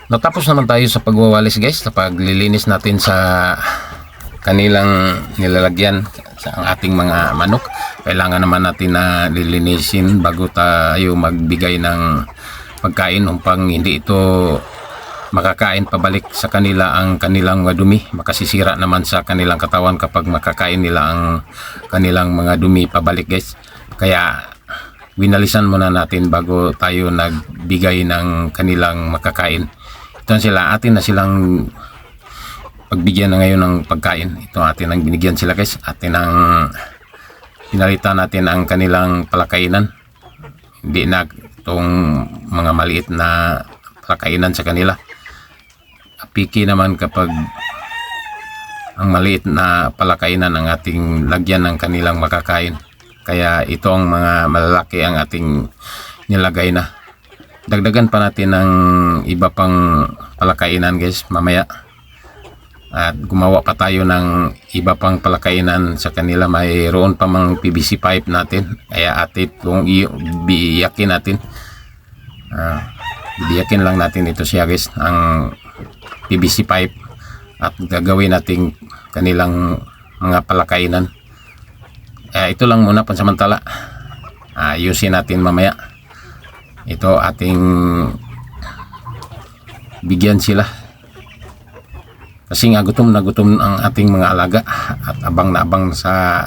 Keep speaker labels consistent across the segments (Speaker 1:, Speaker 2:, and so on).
Speaker 1: Natapos naman tayo sa pagwawalis guys, sa paglilinis natin sa kanilang nilalagyan sa ang ating mga manok. Kailangan naman natin na lilinisin bago tayo magbigay ng pagkain upang hindi ito makakain pabalik sa kanila ang kanilang mga dumi. Makasisira naman sa kanilang katawan kapag makakain nila ang kanilang mga dumi pabalik guys. Kaya winalisan muna natin bago tayo nagbigay ng kanilang makakain. Ito sila, atin na silang pagbigyan na ngayon ng pagkain. Ito atin ang binigyan sila guys. Atin ang pinalitan natin ang kanilang palakainan. Hindi na itong mga maliit na palakainan sa kanila. Piki naman kapag ang maliit na palakainan ang ating lagyan ng kanilang makakain. Kaya ito ang mga malalaki ang ating nilagay na. Dagdagan pa natin ng iba pang palakainan guys mamaya. At gumawa pa tayo ng iba pang palakainan sa kanila. Mayroon pa mang PVC pipe natin. Kaya atit kung biyakin natin. Biyakin lang natin ito siya guys. Ang PVC pipe. At gagawin natin kanilang mga palakainan. Ito lang muna pansamantala. Ayusin natin mamaya. Ito ating bigyan sila. Kasi nga gutom na gutom ang ating mga alaga at abang na abang sa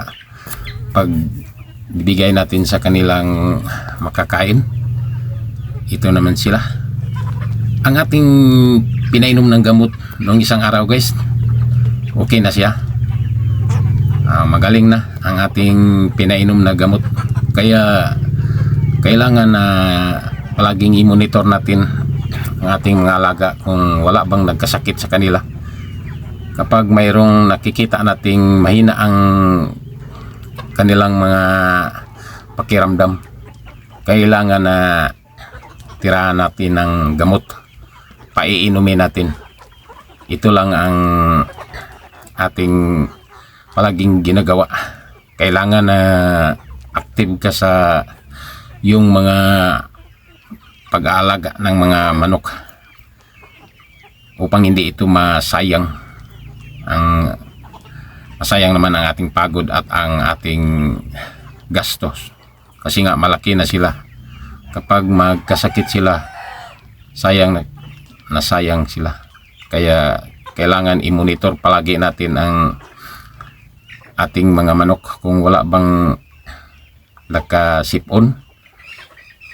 Speaker 1: pagbibigay natin sa kanilang makakain. Ito naman sila. Ang ating pinainom ng gamot noong isang araw guys, okay na siya. Magaling na ang ating pinainom na gamot. Kaya kailangan na palaging i-monitor natin ang ating mga alaga kung wala bang nagkasakit sa kanila. Kapag mayroong nakikita nating mahina ang kanilang mga pakiramdam, kailangan na tirahan natin ng gamot, paiinumin natin. Ito lang ang ating palaging ginagawa. Kailangan na active ka sa yung mga pag-aalaga ng mga manok upang hindi ito masayang. Masayang naman ang ating pagod at ang ating gastos, kasi nga malaki na sila. Kapag magkasakit sila, sayang na sayang sila. Kaya kailangan i-monitor palagi natin ang ating mga manok kung wala bang nakasipon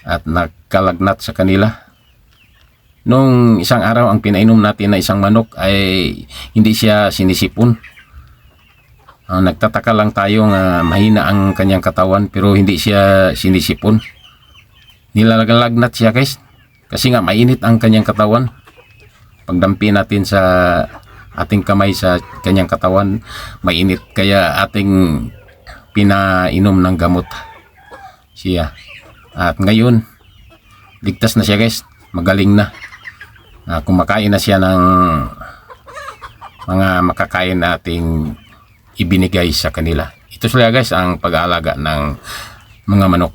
Speaker 1: at nagkalagnat sa kanila. Nung isang araw ang pinainom natin na isang manok ay hindi siya sinisipon. Nagtataka lang tayo nga mahina ang kanyang katawan pero hindi siya sinisipon. Nilalaglagnat siya guys kasi nga mainit ang kanyang katawan. Pagdampi natin sa ating kamay sa kanyang katawan, mainit, kaya ating pinainom ng gamot siya. At ngayon ligtas na siya guys, magaling na. Kumakain na siya ng mga makakain nating ibinigay sa kanila. Ito sila guys ang pag-aalaga ng mga manok.